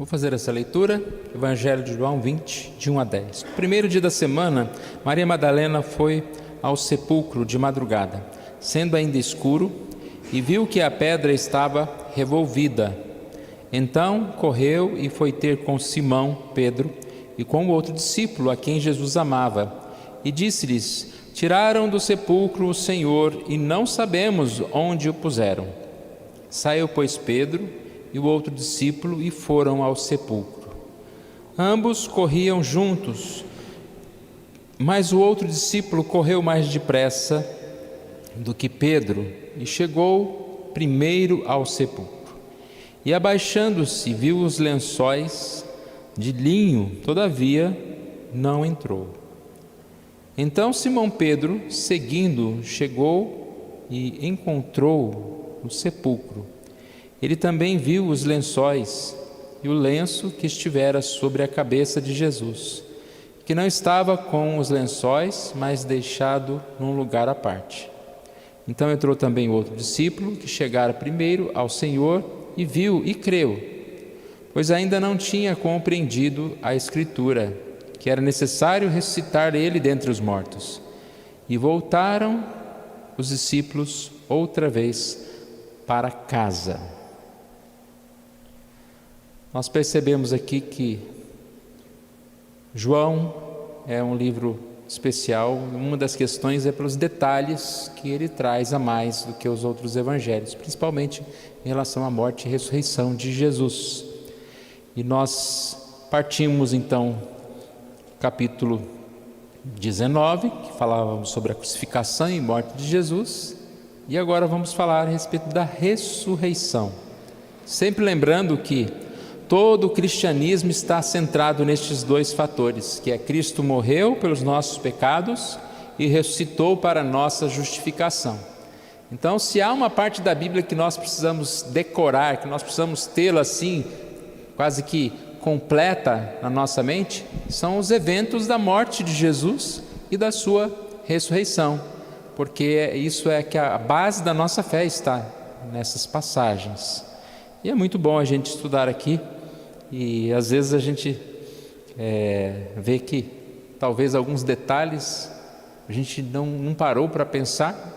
Vou fazer essa leitura, Evangelho de João 20, de 1 a 10. No primeiro dia da semana, Maria Madalena foi ao sepulcro de madrugada, sendo ainda escuro, e viu que a pedra estava revolvida. Então correu e foi ter com Simão, Pedro, e com o outro discípulo a quem Jesus amava, e disse-lhes: tiraram do sepulcro o Senhor, e não sabemos onde o puseram. Saiu, pois, Pedro e o outro discípulo e foram ao sepulcro. Ambos corriam juntos, mas o outro discípulo correu mais depressa do que Pedro e chegou primeiro ao sepulcro. E abaixando-se, viu os lençóis de linho, todavia não entrou. Então Simão Pedro, seguindo, chegou e encontrou o sepulcro. Ele também viu os lençóis e o lenço que estivera sobre a cabeça de Jesus, que não estava com os lençóis, mas deixado num lugar à parte. Então entrou também o outro discípulo, que chegara primeiro ao Senhor, e viu e creu, pois ainda não tinha compreendido a Escritura, que era necessário ressuscitar ele dentre os mortos. E voltaram os discípulos outra vez para casa. Nós percebemos aqui que João é um livro especial. Uma das questões é pelos detalhes que ele traz a mais do que os outros evangelhos, principalmente em relação à morte e ressurreição de Jesus. E nós partimos então capítulo 19, que falávamos sobre a crucificação e morte de Jesus, e agora vamos falar a respeito da ressurreição. Sempre lembrando que todo o cristianismo está centrado nestes dois fatores, que é Cristo morreu pelos nossos pecados e ressuscitou para a nossa justificação. Então, se há uma parte da Bíblia que nós precisamos decorar, que nós precisamos tê-la assim, quase que completa na nossa mente, são os eventos da morte de Jesus e da sua ressurreição, porque isso é que a base da nossa fé está nessas passagens. E é muito bom a gente estudar aqui, e às vezes a gente vê que talvez alguns detalhes a gente não parou para pensar,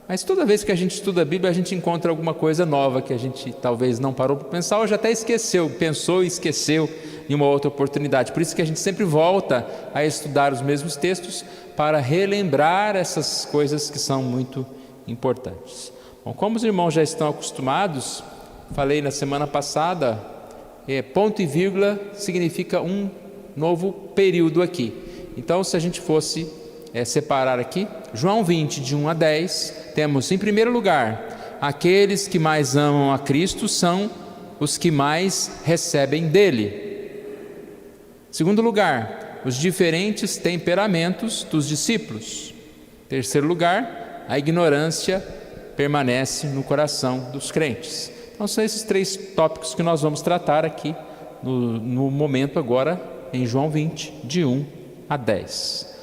mas toda vez que a gente estuda a Bíblia a gente encontra alguma coisa nova que a gente talvez não parou para pensar, ou já até esqueceu, pensou e esqueceu em uma outra oportunidade. Por isso que a gente sempre volta a estudar os mesmos textos para relembrar essas coisas que são muito importantes. Bom, como os irmãos já estão acostumados, falei na semana passada, ponto e vírgula significa um novo período aqui. Então, se a gente fosse separar aqui, João 20, de 1 a 10, temos em primeiro lugar, aqueles que mais amam a Cristo são os que mais recebem dele. Segundo lugar, os diferentes temperamentos dos discípulos. Terceiro lugar, a ignorância permanece no coração dos crentes. Então são esses três tópicos que nós vamos tratar aqui no momento agora em João 20, de 1 a 10.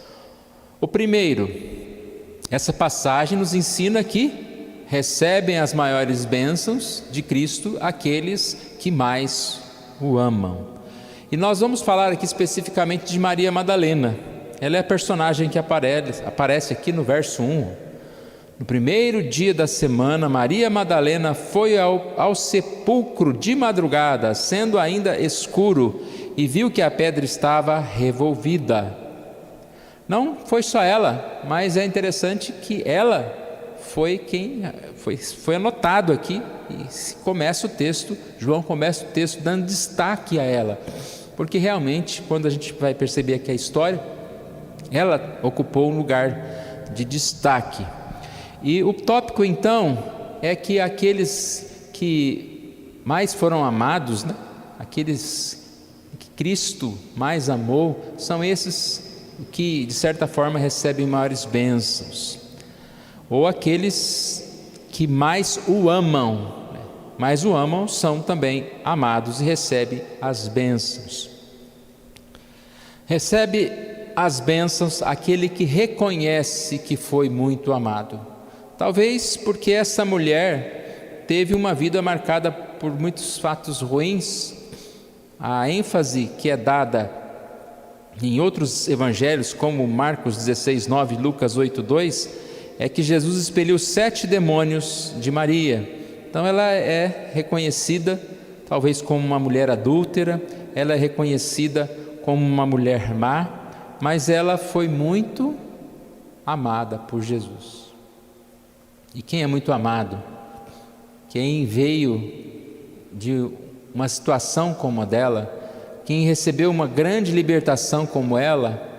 O primeiro, essa passagem nos ensina que recebem as maiores bênçãos de Cristo aqueles que mais o amam. E nós vamos falar aqui especificamente de Maria Madalena. Ela é a personagem que aparece aqui no verso 1. No primeiro dia da semana, Maria Madalena foi ao sepulcro de madrugada, sendo ainda escuro, e viu que a pedra estava revolvida. Não foi só ela, mas é interessante que ela foi quem foi anotado aqui, e começa o texto, João começa o texto dando destaque a ela, porque realmente, quando a gente vai perceber aqui a história, ela ocupou um lugar de destaque. E o tópico então é que aqueles que mais foram amados, aqueles que Cristo mais amou, são esses que de certa forma recebem maiores bênçãos, ou aqueles que mais o amam, mais o amam são também amados e recebem as bênçãos. Recebe as bênçãos aquele que reconhece que foi muito amado. Talvez porque essa mulher teve uma vida marcada por muitos fatos ruins, a ênfase que é dada em outros evangelhos, como Marcos 16:9 e Lucas 8:2, é que Jesus expeliu 7 demônios de Maria. Então ela é reconhecida talvez como uma mulher adúltera, ela é reconhecida como uma mulher má, mas ela foi muito amada por Jesus. E quem é muito amado, quem veio de uma situação como a dela, quem recebeu uma grande libertação como ela,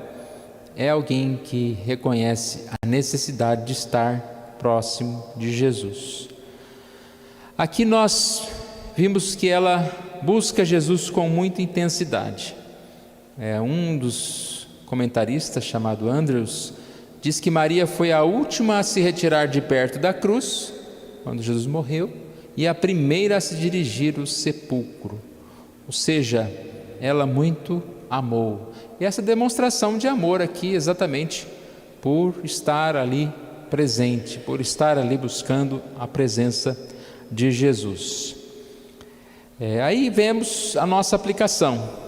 é alguém que reconhece a necessidade de estar próximo de Jesus. Aqui nós vimos que ela busca Jesus com muita intensidade. Um dos comentaristas, chamado Andrews, diz que Maria foi a última a se retirar de perto da cruz, quando Jesus morreu, e a primeira a se dirigir ao sepulcro. Ou seja, ela muito amou. E essa demonstração de amor aqui, exatamente por estar ali presente, por estar ali buscando a presença de Jesus. Aí vemos a nossa aplicação.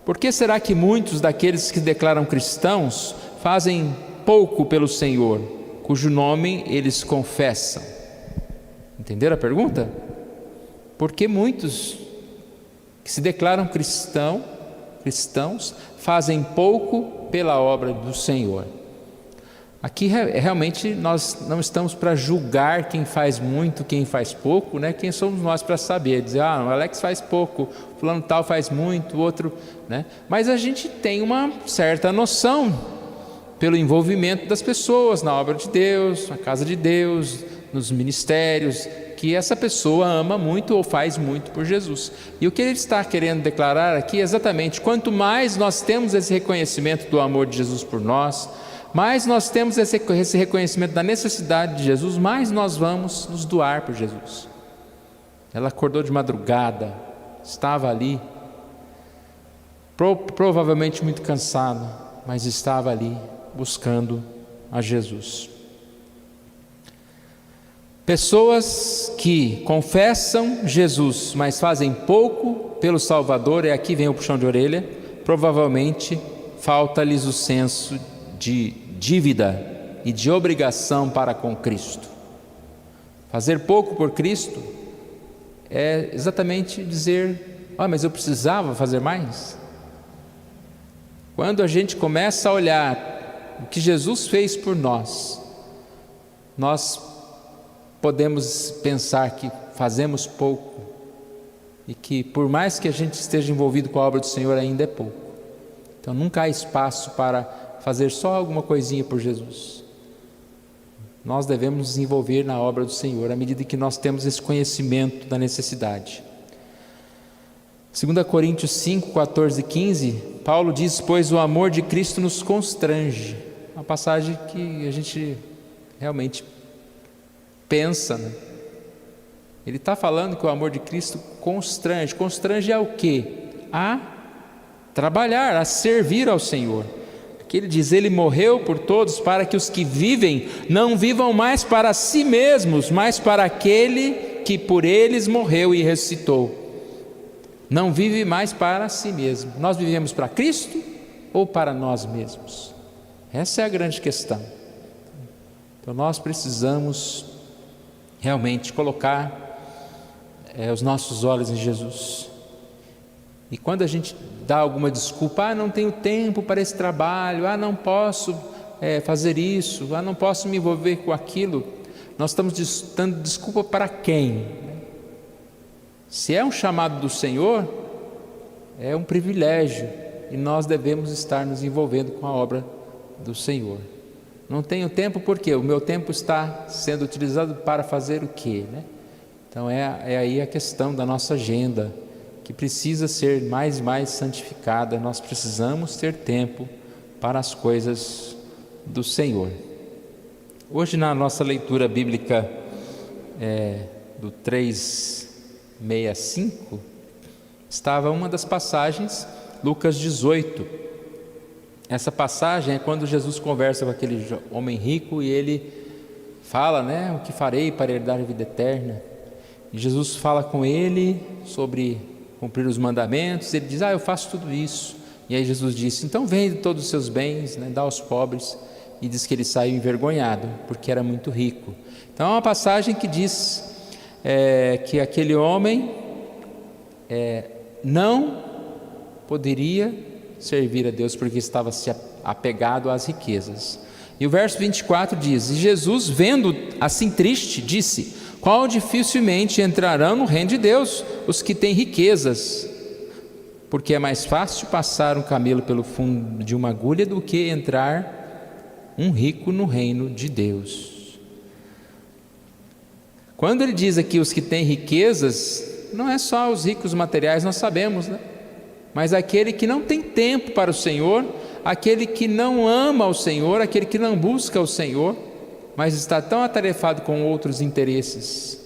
Por que será que muitos daqueles que declaram cristãos fazem pouco pelo Senhor, cujo nome eles confessam? Entenderam a pergunta? Porque muitos que se declaram cristãos fazem pouco pela obra do Senhor. Aqui realmente nós não estamos para julgar quem faz muito, quem faz pouco, né? Quem somos nós para saber, dizer, o Alex faz pouco, fulano tal faz muito, o outro, né? Mas a gente tem uma certa noção, pelo envolvimento das pessoas na obra de Deus, na casa de Deus, nos ministérios, que essa pessoa ama muito ou faz muito por Jesus. E o que ele está querendo declarar aqui é exatamente, quanto mais nós temos esse reconhecimento do amor de Jesus por nós, mais nós temos esse reconhecimento da necessidade de Jesus, mais nós vamos nos doar por Jesus. Ela acordou de madrugada, estava ali, provavelmente muito cansada, mas estava ali buscando a Jesus. Pessoas que confessam Jesus, mas fazem pouco pelo Salvador, e aqui vem o puxão de orelha, provavelmente falta-lhes o senso de dívida e de obrigação para com Cristo. Fazer pouco por Cristo é exatamente dizer, mas eu precisava fazer mais. Quando a gente começa a olhar o que Jesus fez por nós, nós podemos pensar que fazemos pouco e que por mais que a gente esteja envolvido com a obra do Senhor, ainda é pouco. Então nunca há espaço para fazer só alguma coisinha por Jesus. Nós devemos nos envolver na obra do Senhor, à medida que nós temos esse conhecimento da necessidade. 2 Coríntios 5, 14 e 15, Paulo diz, pois o amor de Cristo nos constrange. Uma passagem que a gente realmente pensa, né? Ele está falando que o amor de Cristo constrange. Constrange a o quê? A trabalhar, a servir ao Senhor. Que ele diz, ele morreu por todos para que os que vivem não vivam mais para si mesmos, mas para aquele que por eles morreu e ressuscitou. Não vive mais para si mesmo. Nós vivemos para Cristo ou para nós mesmos? Essa é a grande questão. Então nós precisamos realmente colocar os nossos olhos em Jesus. E quando a gente dá alguma desculpa, não tenho tempo para esse trabalho, não posso fazer isso, não posso me envolver com aquilo, nós estamos dando desculpa para quem? Se é um chamado do Senhor, é um privilégio, e nós devemos estar nos envolvendo com a obra do Senhor. Não tenho tempo porque o meu tempo está sendo utilizado para fazer o quê, né? Então é aí a questão da nossa agenda, que precisa ser mais e mais santificada. Nós precisamos ter tempo para as coisas do Senhor. Hoje na nossa leitura bíblica do 3:65, estava uma das passagens, Lucas 18. Essa passagem é quando Jesus conversa com aquele homem rico e ele fala, né, o que farei para herdar a vida eterna. E Jesus fala com ele sobre cumprir os mandamentos. Ele diz: eu faço tudo isso. E aí Jesus disse: então vende todos os seus bens, né, dá aos pobres. E diz que ele saiu envergonhado, porque era muito rico. Então é uma passagem que diz que aquele homem não poderia servir a Deus, porque estava se apegado às riquezas. E o verso 24 diz: e Jesus, vendo assim triste, disse: qual dificilmente entrarão no reino de Deus os que têm riquezas, porque é mais fácil passar um camelo pelo fundo de uma agulha do que entrar um rico no reino de Deus. Quando ele diz aqui os que têm riquezas, não é só os ricos materiais, nós sabemos, né? Mas aquele que não tem tempo para o Senhor, aquele que não ama o Senhor, aquele que não busca o Senhor, mas está tão atarefado com outros interesses,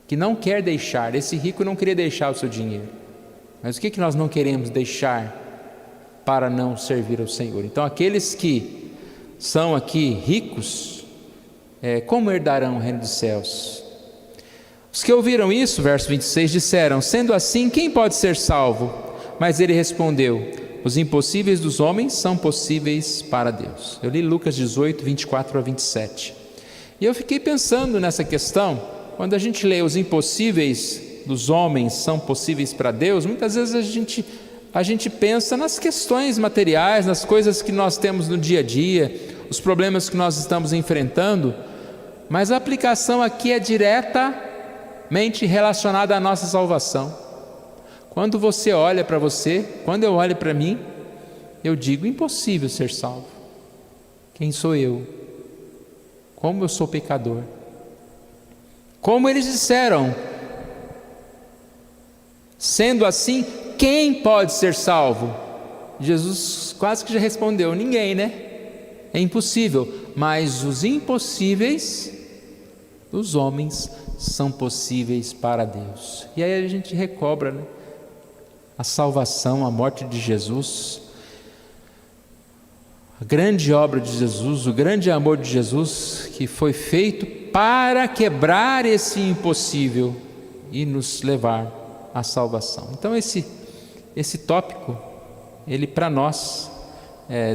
que não quer deixar. Esse rico não queria deixar o seu dinheiro, mas o que nós não queremos deixar para não servir ao Senhor? Então aqueles que são aqui ricos, como herdarão o reino dos céus? Os que ouviram isso, verso 26, disseram: sendo assim, quem pode ser salvo? Mas ele respondeu: os impossíveis dos homens são possíveis para Deus. Eu li Lucas 18, 24 a 27. E eu fiquei pensando nessa questão. Quando a gente lê os impossíveis dos homens são possíveis para Deus, muitas vezes a gente pensa nas questões materiais, nas coisas que nós temos no dia a dia, os problemas que nós estamos enfrentando, mas a aplicação aqui é diretamente relacionada à nossa salvação. Quando você olha para você, quando eu olho para mim, eu digo: impossível ser salvo. Quem sou eu? Como eu sou pecador? Como eles disseram: sendo assim, quem pode ser salvo? Jesus quase que já respondeu: ninguém, né? É impossível. Mas os impossíveis dos homens são possíveis para Deus. E aí a gente recobra, né? A salvação, a morte de Jesus, a grande obra de Jesus, o grande amor de Jesus, que foi feito para quebrar esse impossível e nos levar à salvação. Então esse tópico, ele para nós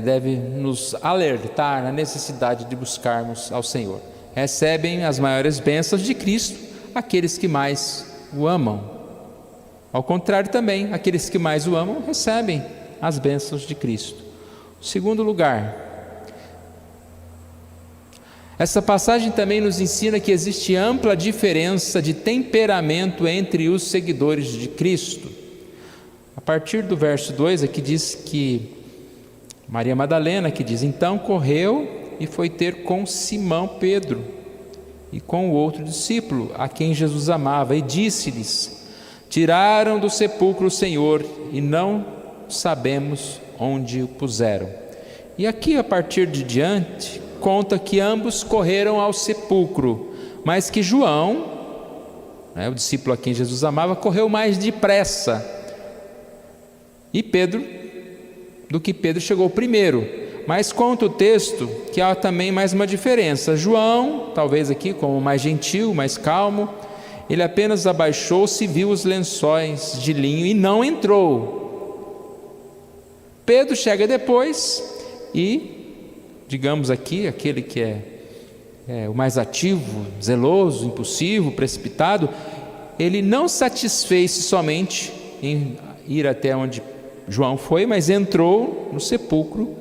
deve nos alertar na necessidade de buscarmos ao Senhor. Recebem as maiores bênçãos de Cristo aqueles que mais o amam. Ao contrário também, aqueles que mais o amam recebem as bênçãos de Cristo. Segundo lugar, essa passagem também nos ensina que existe ampla diferença de temperamento entre os seguidores de Cristo. A partir do verso 2 aqui diz que Maria Madalena, que diz: então correu e foi ter com Simão Pedro e com o outro discípulo, a quem Jesus amava, e disse-lhes: tiraram do sepulcro o Senhor e não sabemos onde o puseram. E aqui, a partir de diante, conta que ambos correram ao sepulcro, mas que João, o discípulo a quem Jesus amava, correu mais depressa, e Pedro chegou primeiro. Mas conta o texto que há também mais uma diferença. João, talvez aqui como mais gentil, mais calmo, ele apenas abaixou-se e viu os lençóis de linho e não entrou. Pedro chega depois e, digamos aqui, aquele que é o mais ativo, zeloso, impulsivo, precipitado, ele não satisfez-se somente em ir até onde João foi, mas entrou no sepulcro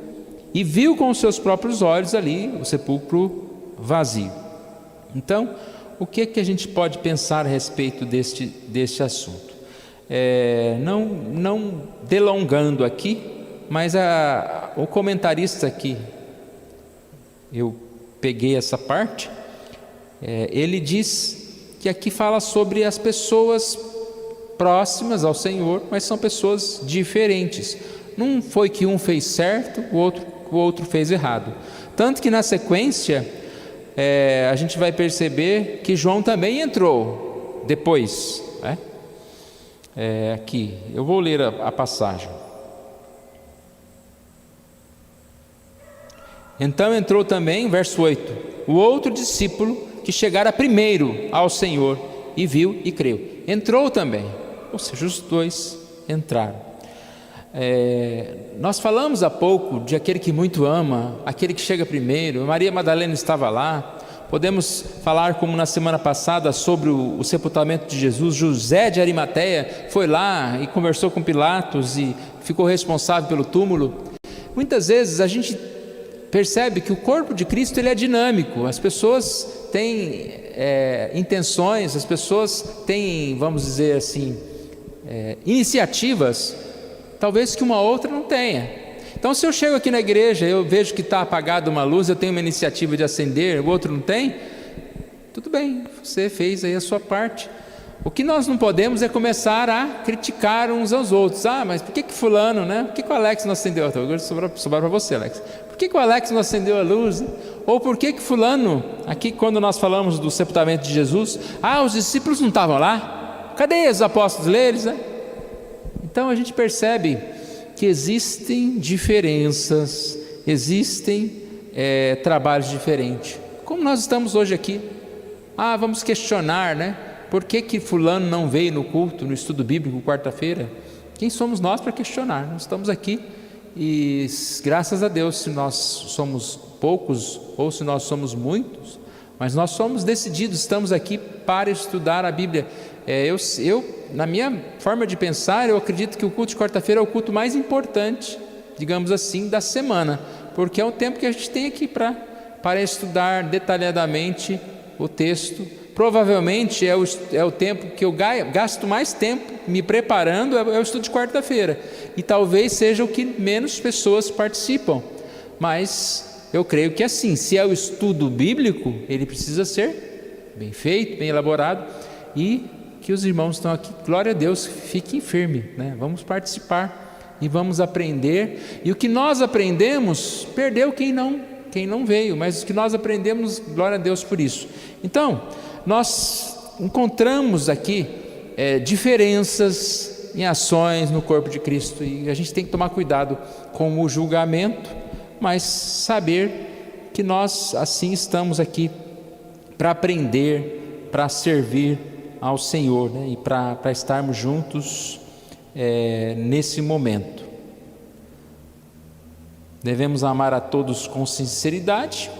e viu com os seus próprios olhos ali o sepulcro vazio. Então, o que a gente pode pensar a respeito deste assunto? Não delongando aqui, mas o comentarista aqui, eu peguei essa parte, ele diz que aqui fala sobre as pessoas próximas ao Senhor, mas são pessoas diferentes. Não foi que um fez certo, o outro fez errado. Tanto que na sequência a gente vai perceber que João também entrou depois, né? Aqui, eu vou ler a passagem. Então entrou também, verso 8, o outro discípulo que chegara primeiro ao Senhor e viu e creu. Entrou também. ou seja, os dois entraram. Nós falamos há pouco de aquele que muito ama, aquele que chega primeiro. Maria Madalena estava lá. Podemos falar, como na semana passada, sobre o sepultamento de Jesus. José de Arimateia foi lá e conversou com Pilatos e ficou responsável pelo túmulo. Muitas vezes a gente percebe que o corpo de Cristo ele é dinâmico. As pessoas têm intenções, as pessoas têm, vamos dizer assim, iniciativas, talvez que uma outra não tenha. Então, se eu chego aqui na igreja, eu vejo que está apagada uma luz, eu tenho uma iniciativa de acender, o outro não tem, tudo bem, você fez aí a sua parte. O que nós não podemos é começar a criticar uns aos outros. Mas por que fulano, né? Por que o Alex não acendeu? Agora sobrar para você, Alex. Por que o Alex não acendeu a luz? Né? Ou por que fulano, aqui quando nós falamos do sepultamento de Jesus, os discípulos não estavam lá? Cadê os apóstolos deles, né? Então a gente percebe que existem diferenças, existem trabalhos diferentes. Como nós estamos hoje aqui, vamos questionar, né? Por que fulano não veio no culto, no estudo bíblico, quarta-feira? Quem somos nós para questionar? Nós estamos aqui e graças a Deus, se nós somos poucos ou se nós somos muitos, mas nós somos decididos, estamos aqui para estudar a Bíblia. Eu, na minha forma de pensar, eu acredito que o culto de quarta-feira é o culto mais importante, digamos assim, da semana, porque é o tempo que a gente tem aqui para estudar detalhadamente o texto. Provavelmente é o tempo que eu gasto mais tempo me preparando, é o estudo de quarta-feira, e talvez seja o que menos pessoas participam, mas eu creio que assim, se é o estudo bíblico, ele precisa ser bem feito, bem elaborado, e que os irmãos estão aqui, glória a Deus, fiquem firmes, né? Vamos participar e vamos aprender, e o que nós aprendemos, perdeu quem não veio, mas o que nós aprendemos, glória a Deus por isso. Então, nós encontramos aqui diferenças em ações no corpo de Cristo, e a gente tem que tomar cuidado com o julgamento, mas saber que nós assim estamos aqui para aprender, para servir ao Senhor, né? E para estarmos juntos nesse momento. Devemos amar a todos com sinceridade,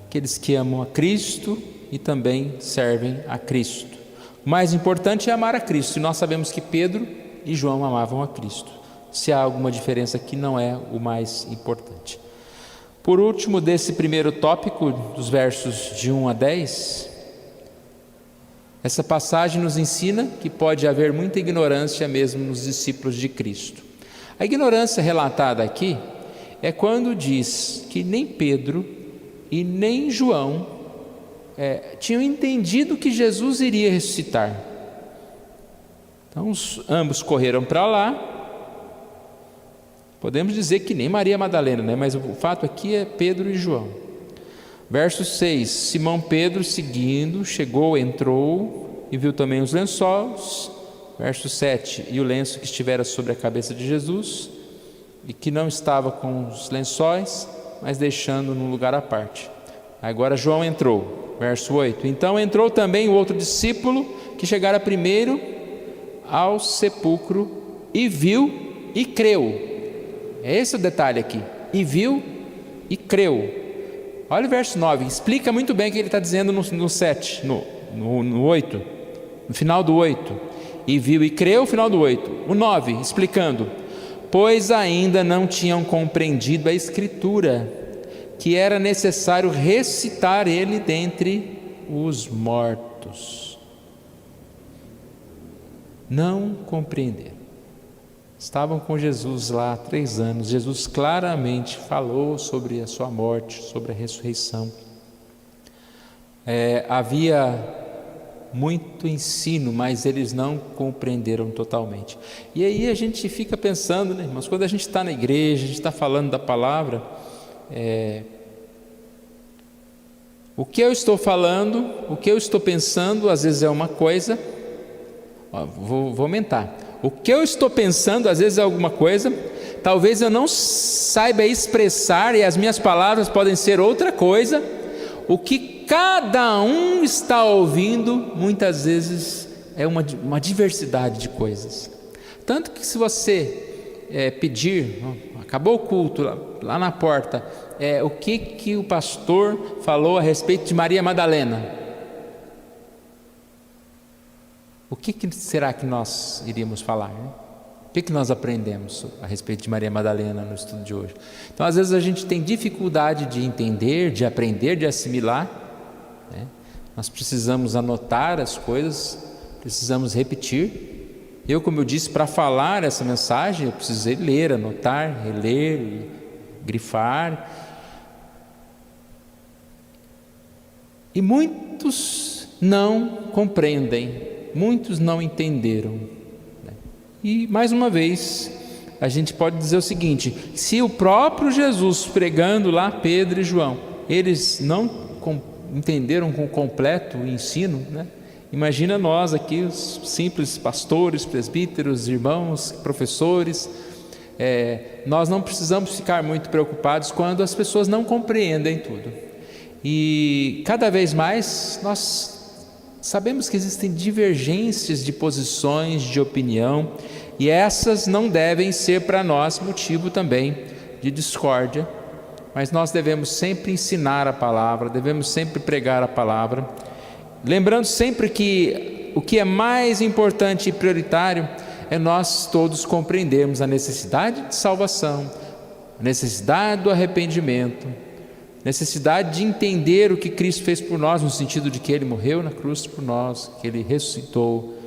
aqueles que amam a Cristo e também servem a Cristo. O mais importante é amar a Cristo, e nós sabemos que Pedro e João amavam a Cristo. Se há alguma diferença aqui, não é o mais importante. Por último, desse primeiro tópico, dos versos de 1 a 10, essa passagem nos ensina que pode haver muita ignorância mesmo nos discípulos de Cristo. A ignorância relatada aqui é quando diz que nem Pedro e nem João tinham entendido que Jesus iria ressuscitar. Então ambos correram para lá. Podemos dizer que nem Maria Madalena, né? Mas o fato aqui é Pedro e João. Verso 6, Simão Pedro seguindo, chegou, entrou e viu também os lençóis. Verso 7, e o lenço que estivera sobre a cabeça de Jesus, e que não estava com os lençóis, mas deixando num lugar à parte. Agora João entrou. Verso 8, então entrou também o outro discípulo, que chegara primeiro ao sepulcro, e viu e creu. É esse o detalhe aqui, e viu e creu. Olha o verso 9, explica muito bem o que ele está dizendo no 7, no 8, no final do 8, e viu e creu, final do 8, o 9, explicando, pois ainda não tinham compreendido a Escritura, que era necessário ressuscitar ele dentre os mortos. Não compreenderam. Estavam com Jesus lá há 3 anos, Jesus claramente falou sobre a sua morte, sobre a ressurreição. Havia muito ensino, mas eles não compreenderam totalmente. E aí a gente fica pensando, né, irmãos, quando a gente está na igreja, a gente está falando da palavra, o que eu estou falando, o que eu estou pensando, às vezes é uma coisa, vou aumentar. O que eu estou pensando, às vezes é alguma coisa, talvez eu não saiba expressar, e as minhas palavras podem ser outra coisa. O que cada um está ouvindo, muitas vezes é uma diversidade de coisas. Tanto que se você pedir, acabou o culto, lá na porta, o que o pastor falou a respeito de Maria Madalena? O que será que nós iríamos falar, né? O que nós aprendemos a respeito de Maria Madalena no estudo de hoje? Então, às vezes a gente tem dificuldade de entender, de aprender, de assimilar, né? Nós precisamos anotar as coisas, precisamos repetir. Eu, como eu disse, para falar essa mensagem, eu precisei ler, anotar, reler, grifar. E muitos não compreendem, muitos não entenderam. E, mais uma vez, a gente pode dizer o seguinte: se o próprio Jesus pregando lá, Pedro e João, eles não entenderam com completo o ensino, né? Imagina nós aqui, os simples pastores, presbíteros, irmãos, professores. Nós não precisamos ficar muito preocupados quando as pessoas não compreendem tudo. E cada vez mais nós sabemos que existem divergências de posições, de opinião, e essas não devem ser para nós motivo também de discórdia, mas nós devemos sempre ensinar a palavra, devemos sempre pregar a palavra, lembrando sempre que o que é mais importante e prioritário é nós todos compreendermos a necessidade de salvação, a necessidade do arrependimento, necessidade de entender o que Cristo fez por nós, no sentido de que Ele morreu na cruz por nós, que Ele ressuscitou,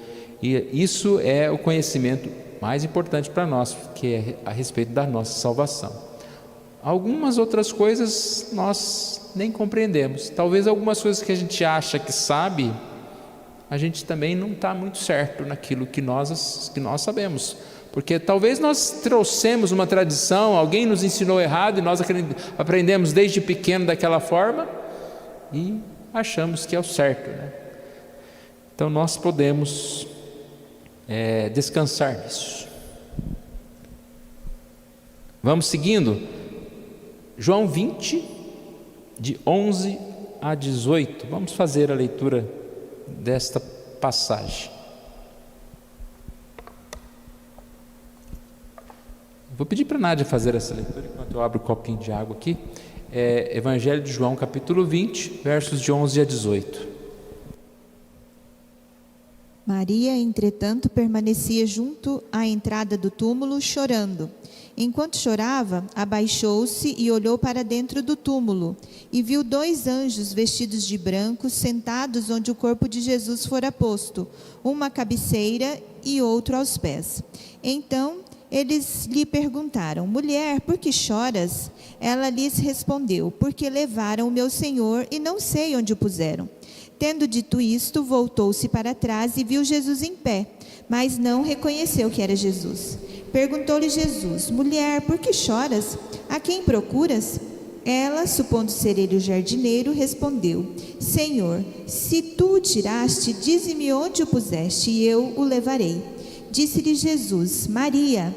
e isso é o conhecimento mais importante para nós, que é a respeito da nossa salvação. Algumas outras coisas nós nem compreendemos, talvez algumas coisas que a gente acha que sabe, a gente também não está muito certo naquilo que nós sabemos, porque talvez nós trouxemos uma tradição, alguém nos ensinou errado e nós aprendemos desde pequeno daquela forma e achamos que é o certo, né? Então nós podemos descansar nisso. Vamos seguindo. João 20, de 11 a 18. Vamos fazer a leitura desta passagem. Vou pedir para a Nádia fazer essa leitura enquanto eu abro o copinho de água aqui. Evangelho de João, capítulo 20, versos de 11 a 18. Maria, entretanto, permanecia junto à entrada do túmulo, chorando. Enquanto chorava, abaixou-se e olhou para dentro do túmulo, e viu 2 anjos vestidos de branco, sentados onde o corpo de Jesus fora posto, uma à cabeceira e outro aos pés. Então eles lhe perguntaram: mulher, por que choras? Ela lhes respondeu: porque levaram o meu Senhor e não sei onde o puseram. Tendo dito isto, voltou-se para trás e viu Jesus em pé, mas não reconheceu que era Jesus. Perguntou-lhe Jesus: mulher, por que choras? A quem procuras? Ela, supondo ser ele o jardineiro, respondeu: Senhor, se tu o tiraste, dize-me onde o puseste, e eu o levarei. Disse-lhe Jesus: Maria.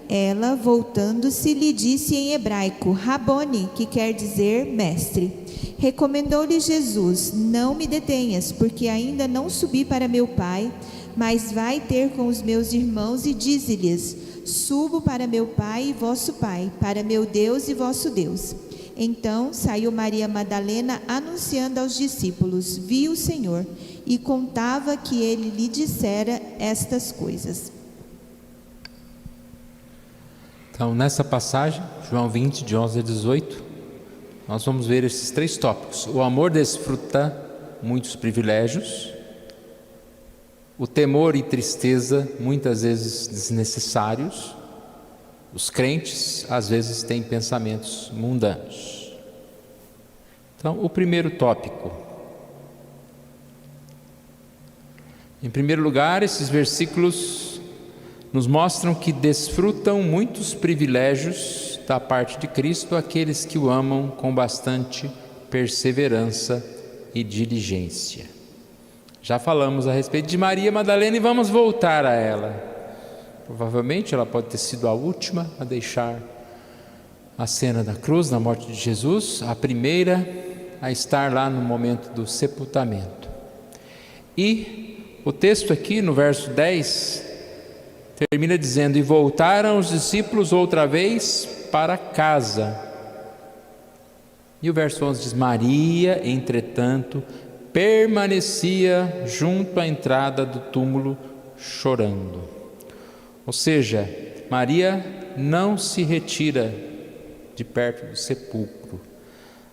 Ela, voltando-se, lhe disse em hebraico: Rabone, que quer dizer mestre. Recomendou-lhe Jesus: não me detenhas, porque ainda não subi para meu Pai, mas vai ter com os meus irmãos e dize-lhes: subo para meu Pai e vosso Pai, para meu Deus e vosso Deus. Então saiu Maria Madalena anunciando aos discípulos: vi o Senhor, e contava que ele lhe dissera estas coisas. Então, nessa passagem, João 20, de 11 a 18, nós vamos ver esses 3 tópicos. O amor desfruta muitos privilégios, o temor e tristeza, muitas vezes desnecessários. Os crentes, às vezes, têm pensamentos mundanos. Então, o primeiro tópico. Em primeiro lugar, esses versículos nos mostram que desfrutam muitos privilégios da parte de Cristo aqueles que o amam com bastante perseverança e diligência. Já falamos a respeito de Maria Madalena e vamos voltar a ela. Provavelmente ela pode ter sido a última a deixar a cena da cruz, na morte de Jesus, a primeira a estar lá no momento do sepultamento. E o texto aqui no verso 10 termina dizendo: e voltaram os discípulos outra vez para casa. E o verso 11 diz: Maria, entretanto, permanecia junto à entrada do túmulo chorando. Ou seja, Maria não se retira de perto do sepulcro.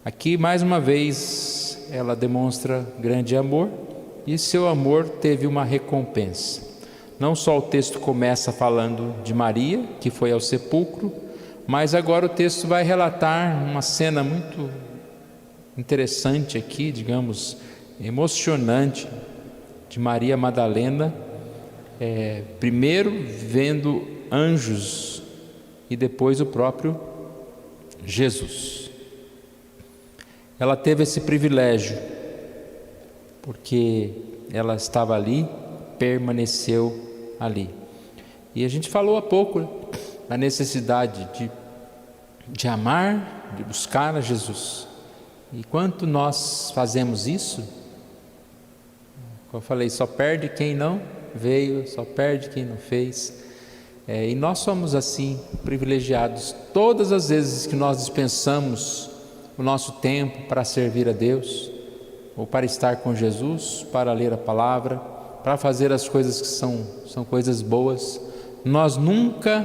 Aqui, mais uma vez, ela demonstra grande amor, e seu amor teve uma recompensa. Não só o texto começa falando de Maria, que foi ao sepulcro, mas agora o texto vai relatar uma cena muito interessante aqui, digamos, emocionante, de Maria Madalena, primeiro vendo anjos e depois o próprio Jesus. Ela teve esse privilégio, porque ela estava ali, permaneceu ali. E a gente falou há pouco a necessidade de amar, de buscar a Jesus. E quanto nós fazemos isso, como eu falei, só perde quem não veio, só perde quem não fez. E nós somos assim privilegiados todas as vezes que nós dispensamos o nosso tempo para servir a Deus, ou para estar com Jesus, para ler a palavra, para fazer as coisas que são coisas boas. Nós nunca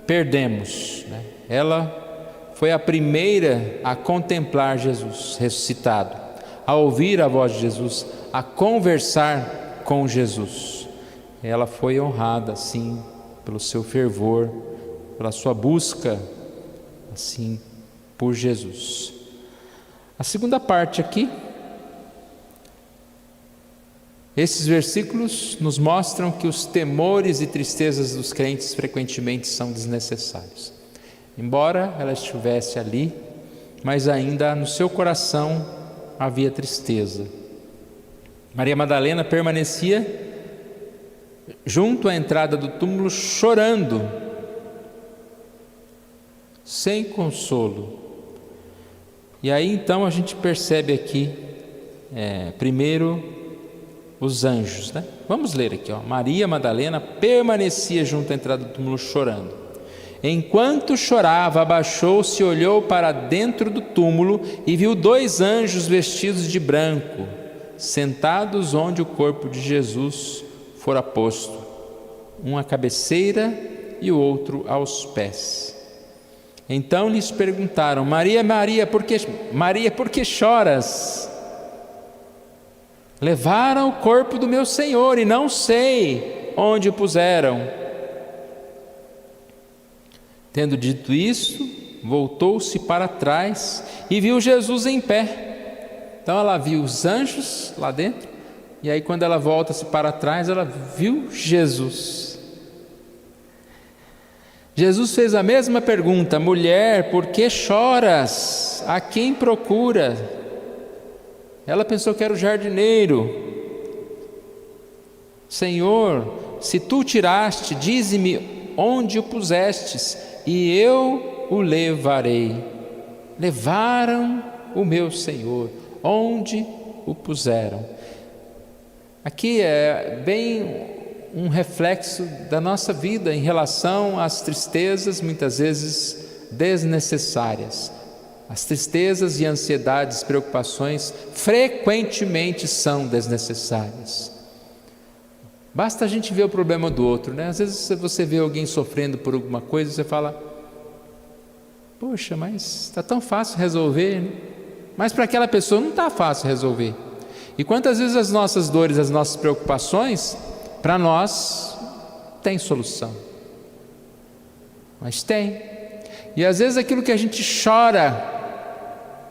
perdemos, né? Ela foi a primeira a contemplar Jesus ressuscitado, a ouvir a voz de Jesus, a conversar com Jesus. Ela foi honrada, sim, pelo seu fervor, pela sua busca, assim, por Jesus. A segunda parte aqui, esses versículos nos mostram que os temores e tristezas dos crentes frequentemente são desnecessários. Embora ela estivesse ali, mas ainda no seu coração havia tristeza. Maria Madalena permanecia junto à entrada do túmulo chorando, sem consolo. E aí então a gente percebe aqui, primeiro, os anjos, né? Vamos ler aqui, ó. Maria Madalena permanecia junto à entrada do túmulo chorando. Enquanto chorava, abaixou-se e olhou para dentro do túmulo e viu 2 anjos vestidos de branco, sentados onde o corpo de Jesus fora posto, um à cabeceira e o outro aos pés. Então lhes perguntaram: Maria, Maria, por que choras? Levaram o corpo do meu Senhor e não sei onde o puseram. Tendo dito isso, voltou-se para trás e viu Jesus em pé. Então ela viu os anjos lá dentro, e aí quando ela volta-se para trás, ela viu Jesus. Jesus fez a mesma pergunta: mulher, por que choras? A quem procura? Ela pensou que era o jardineiro. Senhor, se tu o tiraste, dize-me onde o pusestes, e eu o levarei. Levaram o meu Senhor, onde o puseram? Aqui é bem um reflexo da nossa vida em relação às tristezas, muitas vezes desnecessárias. As tristezas e ansiedades, preocupações, frequentemente são desnecessárias. Basta a gente ver o problema do outro, né? Às vezes você vê alguém sofrendo por alguma coisa e você fala: poxa, mas está tão fácil resolver, né? Mas para aquela pessoa não está fácil resolver. E quantas vezes as nossas dores, as nossas preocupações, para nós, tem solução. Mas tem. E às vezes aquilo que a gente chora,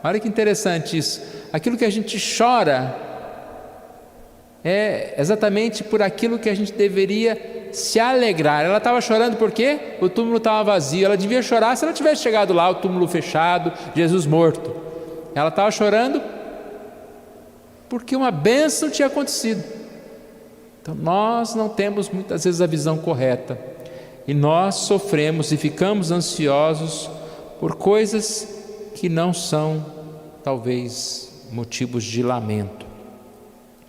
olha que interessante isso, aquilo que a gente chora é exatamente por aquilo que a gente deveria se alegrar. Ela estava chorando porque o túmulo estava vazio. Ela devia chorar se ela tivesse chegado lá, o túmulo fechado, Jesus morto. Ela estava chorando porque uma bênção tinha acontecido. Então nós não temos muitas vezes a visão correta, e nós sofremos e ficamos ansiosos por coisas que não são talvez motivos de lamento.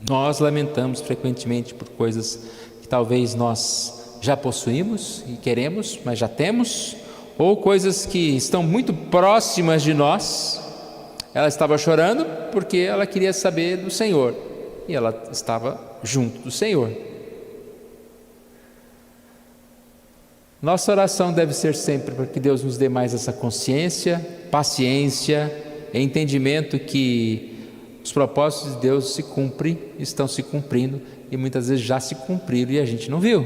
Nós lamentamos frequentemente por coisas que talvez nós já possuímos e queremos, mas já temos, ou coisas que estão muito próximas de nós. Ela estava chorando porque ela queria saber do Senhor, e ela estava junto do Senhor. Nossa oração deve ser sempre para que Deus nos dê mais essa consciência, paciência e entendimento que os propósitos de Deus estão se cumprindo, e muitas vezes já se cumpriram e a gente não viu.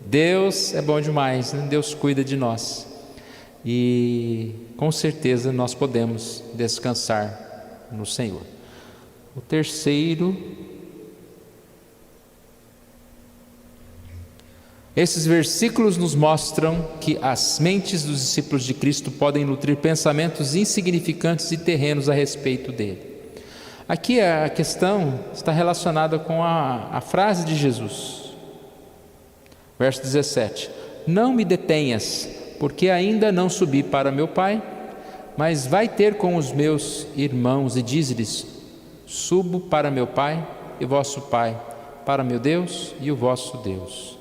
Deus é bom demais, né? Deus cuida de nós, e com certeza nós podemos descansar no Senhor. O terceiro, esses versículos nos mostram que as mentes dos discípulos de Cristo podem nutrir pensamentos insignificantes e terrenos a respeito dele. Aqui a questão está relacionada com a frase de Jesus, verso 17: não me detenhas, porque ainda não subi para meu Pai, mas vai ter com os meus irmãos e diz-lhes: subo para meu Pai e vosso Pai, para meu Deus e o vosso Deus.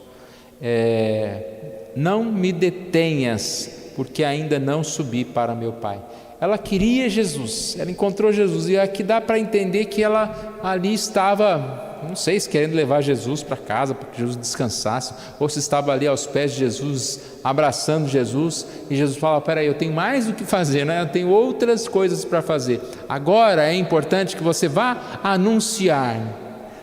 Não me detenhas, porque ainda não subi para meu Pai. Ela queria Jesus, ela encontrou Jesus, e aqui dá para entender que ela ali estava, não sei se querendo levar Jesus para casa, para que Jesus descansasse, ou se estava ali aos pés de Jesus, abraçando Jesus, e Jesus fala: peraí, eu tenho mais o que fazer, né? Eu tenho outras coisas para fazer. Agora é importante que você vá anunciar,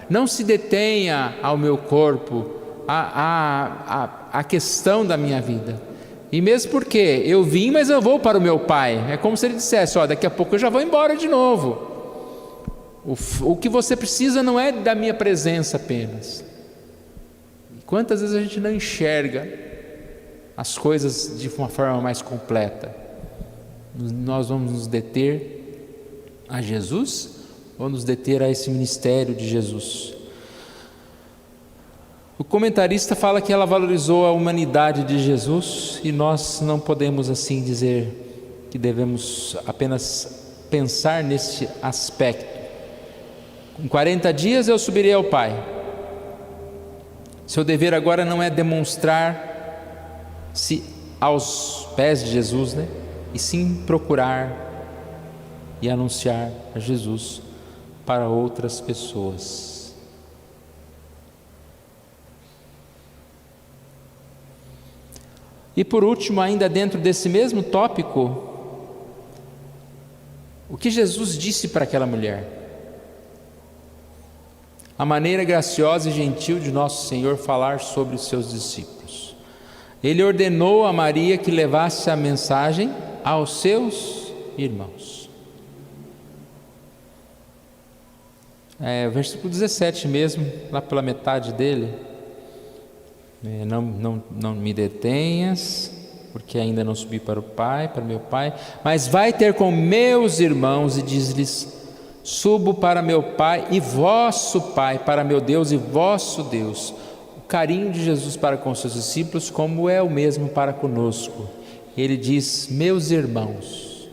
não se detenha ao meu corpo, a questão da minha vida. E mesmo porque eu vim, mas eu vou para o meu Pai. É como se ele dissesse: daqui a pouco eu já vou embora de novo. O que você precisa não é da minha presença apenas. E quantas vezes a gente não enxerga as coisas de uma forma mais completa? Nós vamos nos deter a Jesus ou nos deter a esse ministério de Jesus? O comentarista fala que ela valorizou a humanidade de Jesus, e nós não podemos assim dizer que devemos apenas pensar nesse aspecto. Em 40 dias eu subirei ao Pai. Seu dever agora não é demonstrar-se aos pés de Jesus, né? E sim procurar e anunciar a Jesus para outras pessoas. E por último, ainda dentro desse mesmo tópico, o que Jesus disse para aquela mulher? A maneira graciosa e gentil de nosso Senhor falar sobre os seus discípulos. Ele ordenou a Maria que levasse a mensagem aos seus irmãos. Versículo 17 mesmo, lá pela metade dele. Não me detenhas, porque ainda não subi para o Pai, para meu Pai, mas vai ter com meus irmãos e diz-lhes: subo para meu Pai e vosso Pai, para meu Deus e vosso Deus. O carinho de Jesus para com seus discípulos, como é o mesmo para conosco. Ele diz: meus irmãos.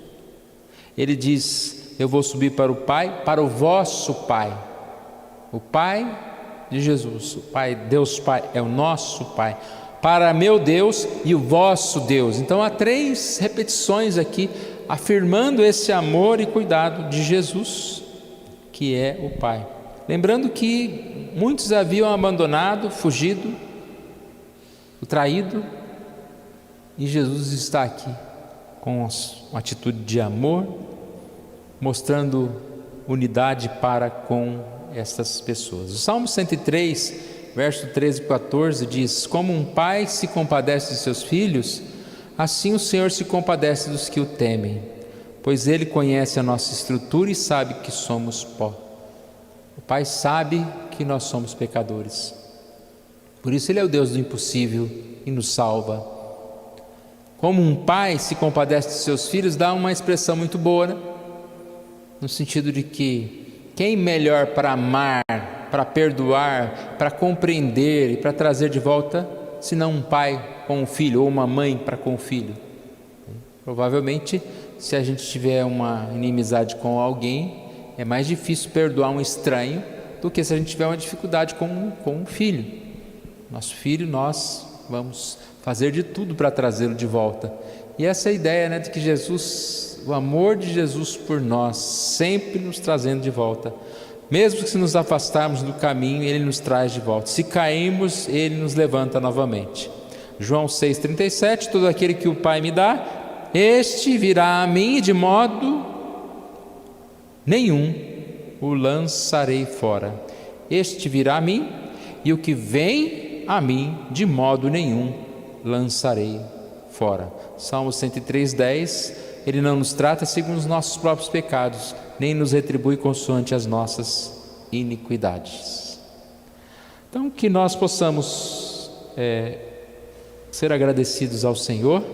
Ele diz: eu vou subir para o Pai, para o vosso Pai. O Pai de Jesus, o Pai, Deus Pai, é o nosso Pai, para meu Deus e o vosso Deus. Então há 3 repetições aqui, afirmando esse amor e cuidado de Jesus, que é o Pai. Lembrando que muitos haviam abandonado, fugido, o traído, e Jesus está aqui com uma atitude de amor, mostrando unidade para com essas pessoas. O Salmo 103, verso 13 e 14 diz: como um pai se compadece de seus filhos, assim o Senhor se compadece dos que o temem, pois Ele conhece a nossa estrutura e sabe que somos pó. O Pai sabe que nós somos pecadores, por isso Ele é o Deus do impossível e nos salva. Como um pai se compadece de seus filhos, dá uma expressão muito boa, né? No sentido de que quem melhor para amar, para perdoar, para compreender e para trazer de volta, senão um pai com um filho, ou uma mãe para com o filho? Provavelmente, se a gente tiver uma inimizade com alguém, é mais difícil perdoar um estranho do que se a gente tiver uma dificuldade com um filho. Nosso filho, nós vamos fazer de tudo para trazê-lo de volta. E essa é a ideia, né, de que Jesus, o amor de Jesus por nós, sempre nos trazendo de volta. Mesmo que se nos afastarmos do caminho, Ele nos traz de volta. Se cairmos, Ele nos levanta novamente. João 6,37, todo aquele que o Pai me dá, este virá a mim, e de modo nenhum o lançarei fora. Este virá a mim, e o que vem a mim, de modo nenhum lançarei fora. Salmo 103:10, Ele não nos trata segundo os nossos próprios pecados, nem nos retribui consoante as nossas iniquidades. Então, que nós possamos ser agradecidos ao Senhor.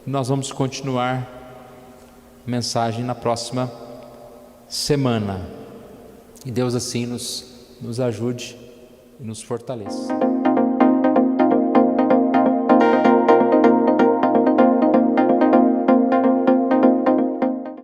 Nós vamos continuar a mensagem na próxima semana. E Deus assim nos ajude e nos fortaleça.